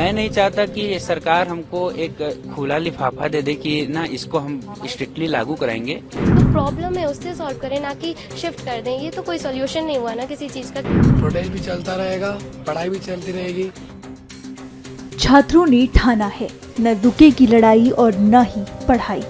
मैं नहीं चाहता कि सरकार हमको एक खुला लिफाफा दे दे कि ना इसको हम स्ट्रिक्टली लागू कराएंगे। तो प्रॉब्लम है उससे सॉल्व करें, ना कि शिफ्ट कर दें। ये तो कोई सोल्यूशन नहीं हुआ ना किसी चीज का। प्रोटेस्ट भी चलता रहेगा, पढ़ाई भी चलती रहेगी। छात्रों ने ठाना है न रुकेगी लड़ाई और न ही पढ़ाई।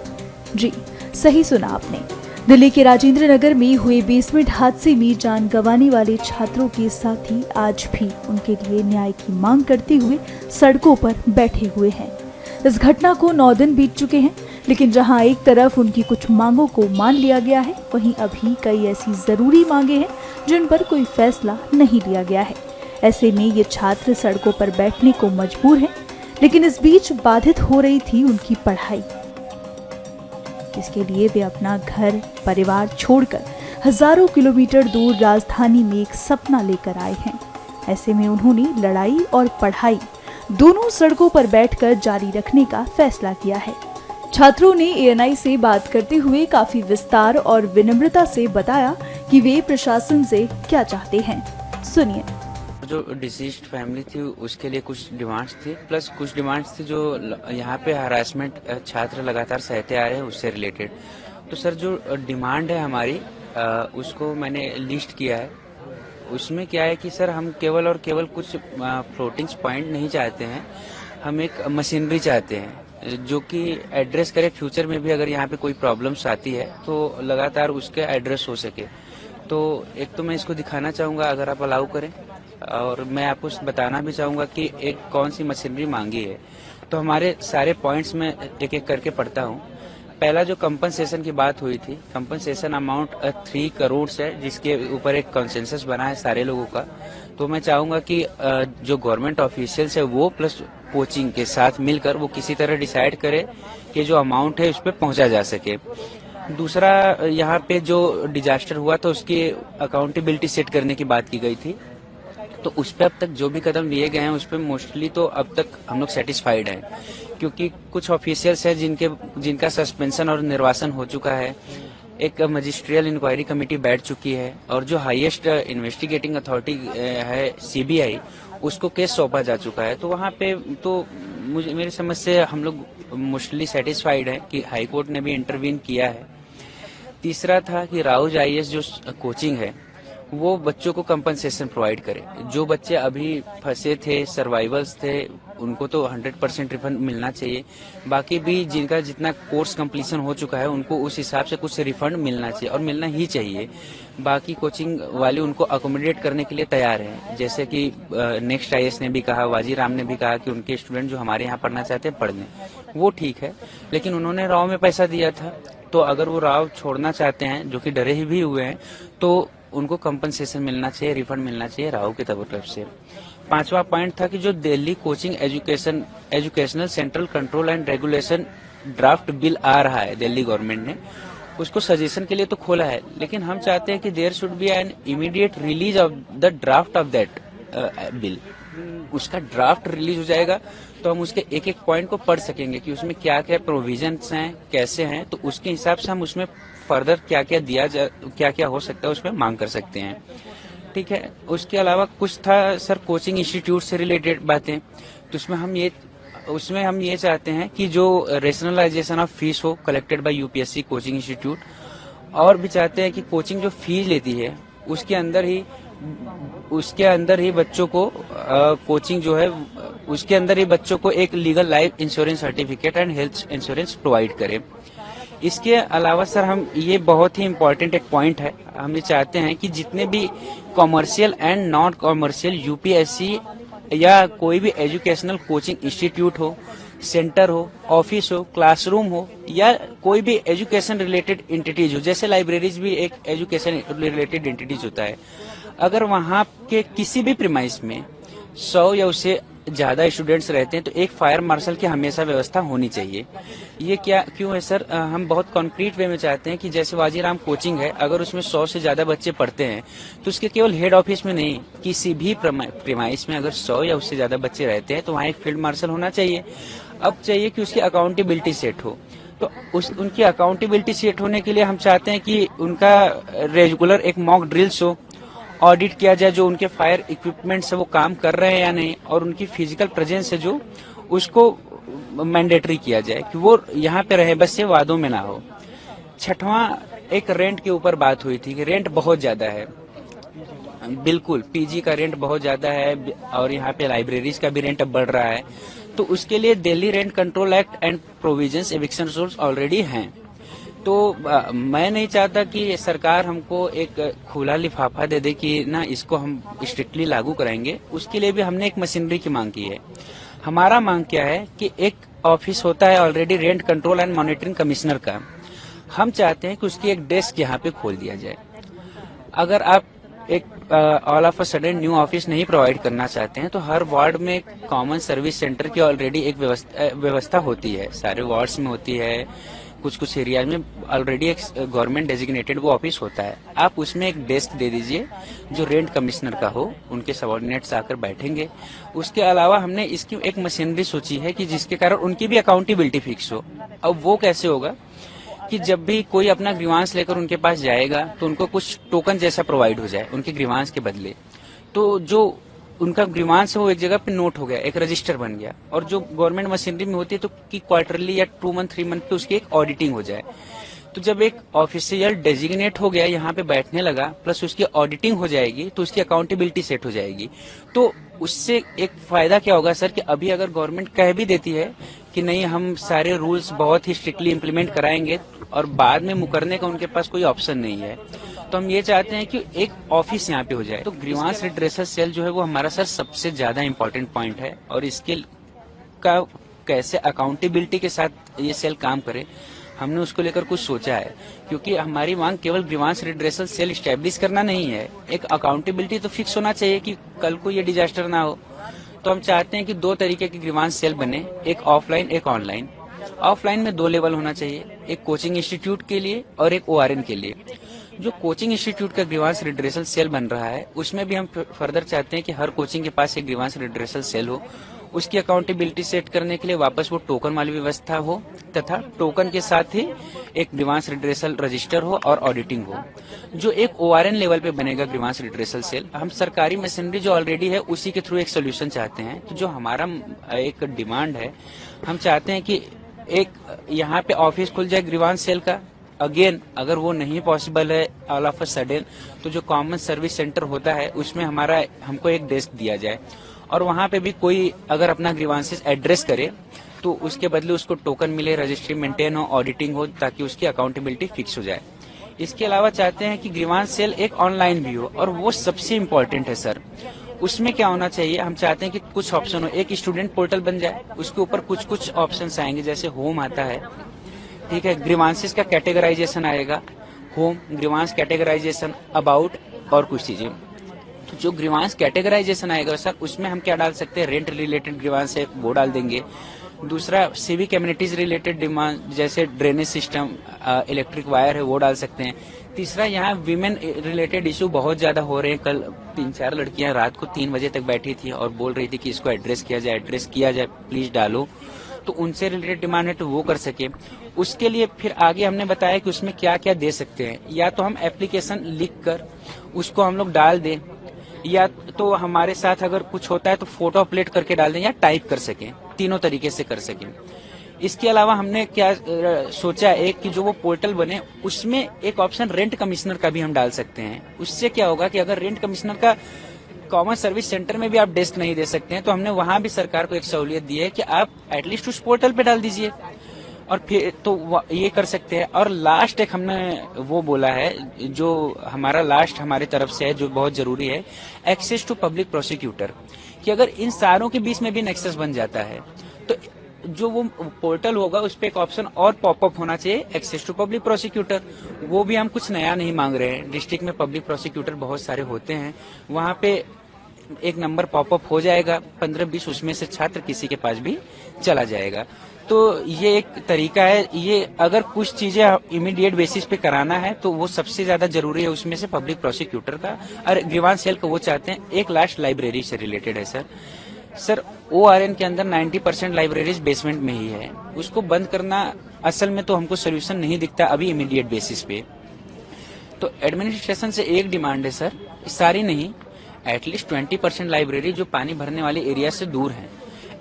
जी सही सुना आपने। दिल्ली के राजेंद्र नगर में हुए बेसमेंट हादसे में जान गंवाने वाले छात्रों के साथी आज भी उनके लिए न्याय की मांग करते हुए सड़कों पर बैठे हुए हैं। इस घटना को 9 दिन बीत चुके हैं, लेकिन जहां एक तरफ उनकी कुछ मांगों को मान लिया गया है, वहीं अभी कई ऐसी जरूरी मांगे हैं जिन पर कोई फैसला नहीं लिया गया है। ऐसे में ये छात्र सड़कों पर बैठने को मजबूर हैं, लेकिन इस बीच बाधित हो रही थी उनकी पढ़ाई। इसके लिए वे अपना घर परिवार छोड़कर हजारों किलोमीटर दूर राजधानी में एक सपना लेकर आए हैं। ऐसे में उन्होंने लड़ाई और पढ़ाई दोनों सड़कों पर बैठकर जारी रखने का फैसला किया है। छात्रों ने ANI से बात करते हुए काफी विस्तार और विनम्रता से बताया कि वे प्रशासन से क्या चाहते हैं। सुनिए। जो डिसीज्ड फैमिली थी उसके लिए कुछ डिमांड्स थी, प्लस कुछ डिमांड्स थी जो यहाँ पे हरासमेंट छात्र लगातार सहते आ रहे हैं उससे रिलेटेड। तो सर जो डिमांड है हमारी उसको मैंने लिस्ट किया है। उसमें क्या है कि सर हम केवल और केवल कुछ फ्लोटिंग पॉइंट नहीं चाहते हैं, हम एक मशीनरी चाहते हैं जो कि एड्रेस करे फ्यूचर में भी अगर यहाँ पे कोई प्रॉब्लम्स आती है तो लगातार उसके एड्रेस हो सके। तो एक तो मैं इसको दिखाना चाहूँगा अगर आप अलाउ करें, और मैं आपको बताना भी चाहूँगा कि एक कौन सी मशीनरी मांगी है। तो हमारे सारे पॉइंट्स में एक एक करके पढ़ता हूँ। पहला जो कंपनसेशन की बात हुई थी, कंपनसेशन अमाउंट 3 करोड़ है, जिसके ऊपर एक कंसेंसस बना है सारे लोगों का। तो मैं चाहूँगा कि जो गवर्नमेंट ऑफिशियल्स है वो प्लस कोचिंग के साथ मिलकर वो किसी तरह डिसाइड करे कि जो अमाउंट है उस पर पहुँचा जा सके। दूसरा, यहाँ पे जो डिजास्टर हुआ तो उसकी अकाउंटेबिलिटी सेट करने की बात की गई थी। तो उस पर अब तक जो भी कदम लिए गए हैं उस पर मोस्टली तो अब तक हम लोग सेटिस्फाइड हैं, क्योंकि कुछ ऑफिशियल्स हैं जिनका सस्पेंशन और निर्वासन हो चुका है। एक मजिस्ट्रियल इंक्वायरी कमेटी बैठ चुकी है, और जो हाईएस्ट इन्वेस्टिगेटिंग अथॉरिटी है CBI, उसको केस सौंपा जा चुका है। तो वहाँ पे तो मेरी समझ से हम लोग मोस्टली सेटिस्फाइड है कि हाई कोर्ट ने भी इंटरवीन किया है। तीसरा था कि राउज IAS जो कोचिंग है वो बच्चों को कंपनसेशन प्रोवाइड करे। जो बच्चे अभी फंसे थे, सर्वाइवल्स थे, उनको तो 100% रिफंड मिलना चाहिए। बाकी भी जिनका जितना कोर्स कंप्लीशन हो चुका है उनको उस हिसाब से कुछ रिफंड मिलना चाहिए, और मिलना ही चाहिए। बाकी कोचिंग वाले उनको अकोमोडेट करने के लिए तैयार हैं, जैसे कि नेक्स्ट IAS ने भी कहा, वाजीराम ने भी कहा कि उनके स्टूडेंट जो हमारे यहाँ पढ़ना चाहते हैं पढ़ लें। वो ठीक है, लेकिन उन्होंने राव में पैसा दिया था, तो अगर वो राव छोड़ना चाहते हैं, जो कि डरे ही भी हुए हैं, तो उनको कंपनसेशन मिलना चाहिए, रिफंड मिलना चाहिए राव की तरफ से। 5वां पॉइंट था कि जो Delhi coaching educational central control and regulation draft bill आ रहा है दिल्ली गवर्नमेंट ने, उसको सजेशन के लिए तो खोला है, लेकिन हम चाहते हैं कि there should be an immediate release of the draft of that bill. उसका ड्राफ्ट रिलीज हो जाएगा तो हम उसके एक एक पॉइंट को पढ़ सकेंगे कि उसमें क्या क्या प्रोविजंस हैं, कैसे हैं, तो उसके हिसाब से हम उसमें फर्दर क्या क्या हो सकता है उसमें मांग कर सकते हैं। ठीक है। उसके अलावा कुछ था सर कोचिंग इंस्टीट्यूट से रिलेटेड बातें, तो उसमें हम ये चाहते हैं कि जो रेशनलाइजेशन ऑफ फीस हो collected by UPSC coaching institute, और भी चाहते हैं कि कोचिंग जो फीस लेती है उसके अंदर ही बच्चों को कोचिंग जो है उसके अंदर ही बच्चों को एक legal life insurance certificate and health insurance provide करे। इसके अलावा सर हम ये बहुत ही इम्पोर्टेंट एक पॉइंट है, हम ये चाहते हैं कि जितने भी commercial and non commercial UPSC या कोई भी एजुकेशनल कोचिंग इंस्टीट्यूट हो, सेंटर हो, ऑफिस हो, क्लासरूम हो, या कोई भी एजुकेशन रिलेटेड एंटिटीज हो, जैसे लाइब्रेरीज भी एक एजुकेशन रिलेटेड एंटिटीज होता है, अगर वहाँ के किसी भी प्रीमाइस में 100 या उससे ज्यादा स्टूडेंट्स रहते हैं तो एक फायर मार्शल की हमेशा व्यवस्था होनी चाहिए। ये क्यों है सर? हम बहुत कॉन्क्रीट वे में चाहते हैं कि जैसे वाजीराम कोचिंग है, अगर उसमें 100 से ज्यादा बच्चे पढ़ते हैं तो उसके केवल हेड ऑफिस में नहीं, किसी भी प्रीमाइस में अगर 100 या उससे ज्यादा बच्चे रहते हैं तो वहाँ एक फील्ड मार्शल होना चाहिए। अब चाहिए कि उसकी अकाउंटेबिलिटी सेट हो, तो उनकी अकाउंटेबिलिटी सेट होने के लिए हम चाहते हैं कि उनका रेगुलर एक मॉक ड्रिल्स हो, ऑडिट किया जाए, जो उनके फायर इक्विपमेंट से वो काम कर रहे हैं या नहीं, और उनकी फिजिकल प्रेजेंस है जो उसको मैंडेटरी किया जाए कि वो यहाँ पे रहे, बस ये वादों में ना हो। छठवां, एक रेंट के ऊपर बात हुई थी कि रेंट बहुत ज्यादा है। बिल्कुल, पीजी का रेंट बहुत ज्यादा है और यहाँ पे लाइब्रेरीज का भी रेंट अब बढ़ रहा है। तो उसके लिए Delhi rent control act and provisions, eviction rules already हैं। तो मैं नहीं चाहता कि सरकार हमको एक खुला लिफाफा दे दे कि ना इसको हम स्ट्रिक्टली लागू कराएंगे। उसके लिए भी हमने एक मशीनरी की मांग की है। हमारा मांग क्या है कि एक ऑफिस होता है already rent control and monitoring commissioner का, हम चाहते हैं कि उसकी एक डेस्क यहाँ पे खोल दिया जाए। अगर आप एक all of a sudden new office नहीं प्रोवाइड करना चाहते हैं तो हर वार्ड में कॉमन सर्विस सेंटर की ऑलरेडी एक व्यवस्था होती है, सारे वार्ड्स में होती है। कुछ एरियाज में ऑलरेडी एक गवर्नमेंट डेजिग्नेटेड वो ऑफिस होता है। आप उसमें एक डेस्क दे दीजिए जो रेंट कमिश्नर का हो, उनके सबऑर्डिनेट्स आकर बैठेंगे। उसके अलावा हमने इसकी एक मशीनरी सोची है कि जिसके कारण उनकी भी अकाउंटेबिलिटी फिक्स हो। अब वो कैसे होगा कि जब भी कोई अपना ग्रीवांस लेकर उनके पास जाएगा तो उनको कुछ टोकन जैसा प्रोवाइड हो जाए उनके ग्रीवांस के बदले। तो जो उनका ग्रीवांस है वो एक जगह पे नोट हो गया, एक रजिस्टर बन गया। और जो गवर्नमेंट मशीनरी में होती है तो कि क्वार्टरली या 2 मंथ 3 मंथ पे उसकी एक ऑडिटिंग हो जाए। तो जब एक ऑफिशियल डेजिग्नेट हो गया, यहाँ पे बैठने लगा, प्लस उसकी ऑडिटिंग हो जाएगी तो उसकी अकाउंटेबिलिटी सेट हो जाएगी। तो उससे एक फायदा क्या होगा सर कि अभी अगर गवर्नमेंट कह भी देती है कि नहीं हम सारे रूल्स बहुत ही स्ट्रिक्टली इम्प्लीमेंट कराएंगे और बाद में मुकरने का उनके पास कोई ऑप्शन नहीं है, तो हम ये चाहते हैं कि एक ऑफिस यहाँ पे हो जाए। तो ग्रीवांस रिड्रेसल सेल जो है वो हमारा सर सबसे ज्यादा इम्पोर्टेंट पॉइंट है। और इसके का कैसे अकाउंटेबिलिटी के साथ ये सेल काम करे, हमने उसको लेकर कुछ सोचा है। क्योंकि हमारी मांग केवल ग्रीवांस रिड्रेसल सेल स्टैब्लिश करना नहीं है, एक अकाउंटेबिलिटी तो फिक्स होना चाहिए कि कल को ये डिजास्टर ना हो। तो हम चाहते हैं कि 2 तरीके की ग्रीवांस सेल बने, एक ऑफलाइन एक ऑनलाइन। ऑफलाइन में 2 लेवल होना चाहिए, एक कोचिंग इंस्टीट्यूट के लिए और एक ORN के लिए। जो कोचिंग इंस्टीट्यूट का ग्रीवांस रिड्रेसल सेल बन रहा है उसमें भी हम फर्दर चाहते हैं कि हर कोचिंग के पास एक ग्रीवांस रिड्रेसल सेल हो। उसकी अकाउंटेबिलिटी सेट करने के लिए वापस वो टोकन वाली व्यवस्था हो तथा टोकन के साथ ही एक ग्रीवांस रिड्रेसल रजिस्टर हो और ऑडिटिंग हो। जो एक ORN लेवल पे बनेगा ग्रीवांस रिड्रेसल सेल, हम सरकारी मशीनरी जो ऑलरेडी है उसी के थ्रू एक सोल्यूशन चाहते हैं। तो जो हमारा एक डिमांड है, हम चाहते हैं कि एक यहाँ पे ऑफिस खुल जाए ग्रीवांस सेल का। अगेन अगर वो नहीं पॉसिबल है ऑल ऑफ अ सडन, तो जो कॉमन सर्विस सेंटर होता है उसमें हमको एक डेस्क दिया जाए और वहां पे भी कोई अगर अपना ग्रीवांसेस एड्रेस करे तो उसके बदले उसको टोकन मिले, रजिस्ट्री मेंटेन हो, ऑडिटिंग हो, ताकि उसकी अकाउंटेबिलिटी फिक्स हो जाए। इसके अलावा चाहते हैं कि ग्रीवांस सेल एक ऑनलाइन भी हो और वो सबसे इम्पोर्टेंट है सर। उसमें क्या होना चाहिए, हम चाहते हैं कि कुछ ऑप्शन हो, एक स्टूडेंट पोर्टल बन जाए, उसके ऊपर कुछ ऑप्शन आएंगे, जैसे होम आता है, ठीक है, ग्रीवांसेस का कैटेगराइजेशन आएगा, होम, ग्रीवांस कैटेगराइजेशन, अबाउट और कुछ चीजें। तो जो ग्रीवांस कैटेगराइजेशन आएगा सर उसमें हम क्या डाल सकते हैं, रेंट रिलेटेड ग्रीवांस है वो डाल देंगे। दूसरा सिविक एमिनिटीज रिलेटेड डिमांड जैसे ड्रेनेज सिस्टम, इलेक्ट्रिक वायर है वो डाल सकते हैं। तीसरा, यहाँ विमेन रिलेटेड इशू बहुत ज्यादा हो रहे हैं। कल 3-4 लड़कियां रात को 3 बजे तक बैठी थी और बोल रही थी कि इसको एड्रेस किया जाए, प्लीज डालो। तो उनसे रिलेटेड डिमांड है तो वो कर सके। उसके लिए फिर आगे हमने बताया कि उसमें क्या क्या दे सकते हैं, या तो हम एप्लीकेशन लिख कर उसको हम लोग डाल दें, या तो हमारे साथ अगर कुछ होता है तो फोटो अपलोड करके डाल दें, या टाइप कर सकें, तीनों तरीके से कर सकें। इसके अलावा हमने क्या सोचा एक कि जो वो पोर्टल बने उसमें एक ऑप्शन रेंट कमिश्नर का भी हम डाल सकते हैं। उससे क्या होगा कि अगर रेंट कमिश्नर का कॉमन सर्विस सेंटर में भी आप डेस्क नहीं दे सकते हैं तो हमने वहां भी सरकार को एक सहूलियत दी है कि आप एटलीस्ट उस पोर्टल पे डाल दीजिए और फिर तो ये कर सकते हैं। और लास्ट एक हमने वो बोला है जो हमारे तरफ से है, जो बहुत जरूरी है, एक्सेस टू पब्लिक प्रोसिक्यूटर, कि अगर इन सारों के बीच में भी नेक्सस बन जाता है तो जो वो पोर्टल होगा उस पे एक ऑप्शन और पॉपअप होना चाहिए, एक्सेस टू पब्लिक प्रोसिक्यूटर। वो भी हम कुछ नया नहीं मांग रहे हैं, डिस्ट्रिक्ट में पब्लिक प्रोसिक्यूटर बहुत सारे होते हैं, वहां पे एक नंबर पॉपअप हो जाएगा, 15-20 उसमें से छात्र किसी के पास भी चला जाएगा। तो ये एक तरीका है। ये अगर कुछ चीजें इमीडिएट बेसिस पे कराना है तो वो सबसे ज्यादा जरूरी है, उसमें से पब्लिक प्रोसिक्यूटर का और ग्रीवांस सेल का वो चाहते हैं। एक लास्ट लाइब्रेरी से रिलेटेड है सर ORN के अंदर 90% लाइब्रेरीज बेसमेंट में ही है, उसको बंद करना असल में तो हमको सोल्यूशन नहीं दिखता अभी इमीडिएट बेसिस पे। तो एडमिनिस्ट्रेशन से एक डिमांड है सर, सारी नहीं, एटलीस्ट 20% लाइब्रेरी जो पानी भरने वाले एरिया से दूर है,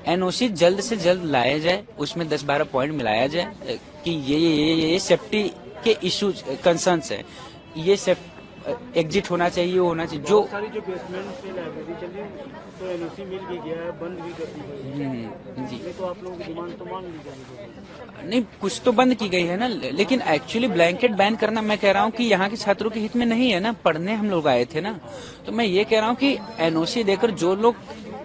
एनओसी जल्द से जल्द लाया जाए, उसमें 10-12 पॉइंट मिलाया जाए कि ये सेफ्टी के इश्यूज कंसर्न्स है, ये एग्जिट होना चाहिए, होना चाहिए। जो सारी जो बेसमेंट से लाइब्रेरी चल रही है तो एनओसी मिल के गया है, बंद भी कर दी गई है। जी ये तो आप लोगों की डिमांड तो मान ली जाएगी। नहीं, कुछ तो बंद की गई है ना, लेकिन एक्चुअली ब्लैंकेट बैन करना, मैं कह रहा हूँ कि यहाँ के छात्रों के हित में नहीं है ना, पढ़ने हम लोग आए थे ना, तो मैं ये कह रहा हूँ कि एनओसी देकर जो लोग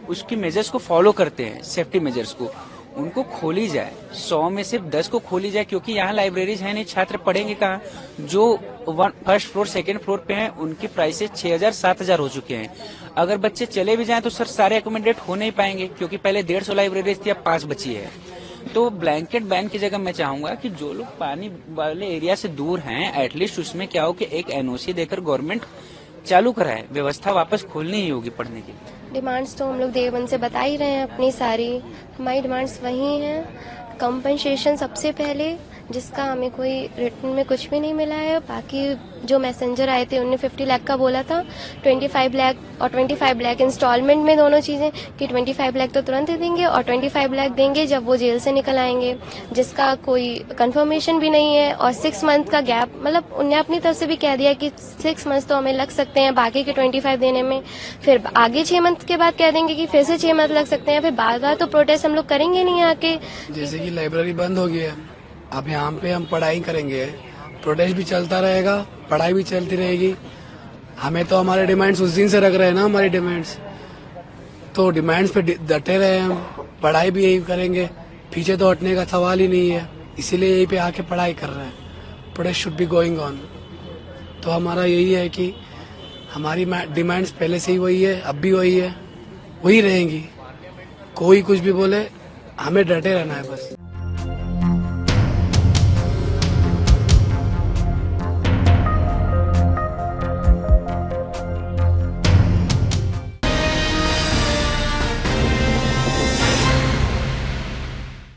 उसकी मेजर्स को फॉलो करते हैं, सेफ्टी मेजर्स को, उनको खोली जाए, 100 में सिर्फ 10 को खोली जाए, क्योंकि यहाँ लाइब्रेरीज है नहीं, छात्र पढ़ेंगे कहाँ। जो फर्स्ट फ्लोर सेकंड फ्लोर पे हैं उनकी प्राइसेस 6,000-7,000 हो चुके हैं। अगर बच्चे चले भी जाएं तो सर सारे एकोमोडेट हो नहीं पाएंगे, क्योंकि पहले 150 लाइब्रेरीज थी, अब 5 बची है। तो ब्लैंकेट बैन की जगह मैं चाहूंगा कि जो लोग पानी वाले एरिया से दूर हैं, एटलीस्ट उसमें क्या हो कि एक एनओसी देकर गवर्नमेंट चालू कराए, व्यवस्था वापस खोलनी ही होगी पढ़ने के लिए। डिमांड्स तो हम लोग देवबंद से बता ही रहे हैं अपनी सारी, हमारी डिमांड्स वही हैं। कंपनसेशन सबसे पहले, जिसका हमें कोई रिटर्न में कुछ भी नहीं मिला है। बाकी जो मैसेंजर आए थे उनने 50 लाख का बोला था, 25 लाख और 25 लाख इंस्टॉलमेंट में, दोनों चीज़ें कि 25 लाख तो तुरंत ही देंगे और 25 लाख देंगे जब वो जेल से निकल आएंगे, जिसका कोई कंफर्मेशन भी नहीं है। और 6 मंथ का गैप, मतलब उनने अपनी तरफ से भी कह दिया कि 6 मंथ तो हमें लग सकते हैं बाकी के 25 देने में, फिर आगे 6 मंथ के बाद कह देंगे कि फिर से 6 मंथ लग सकते हैं, फिर बार बार तो प्रोटेस्ट हम लोग करेंगे नहीं आके। जैसे कि लाइब्रेरी बंद हो गई है, अब यहाँ पे हम पढ़ाई करेंगे, प्रोटेस्ट भी चलता रहेगा, पढ़ाई भी चलती रहेगी। हमें तो हमारे डिमांड्स उस दिन से रख रहे हैं ना, हमारी डिमांड्स, तो डिमांड्स पे डटे रहे हम, पढ़ाई भी यही करेंगे, पीछे तो हटने का सवाल ही नहीं है, इसीलिए यहीं पे आके पढ़ाई कर रहे हैं। Protest should be going on. तो हमारा यही है कि हमारी डिमांड्स पहले से ही वही है, अब भी वही है, वही रहेंगी। कोई कुछ भी बोले, हमें डटे रहना है बस।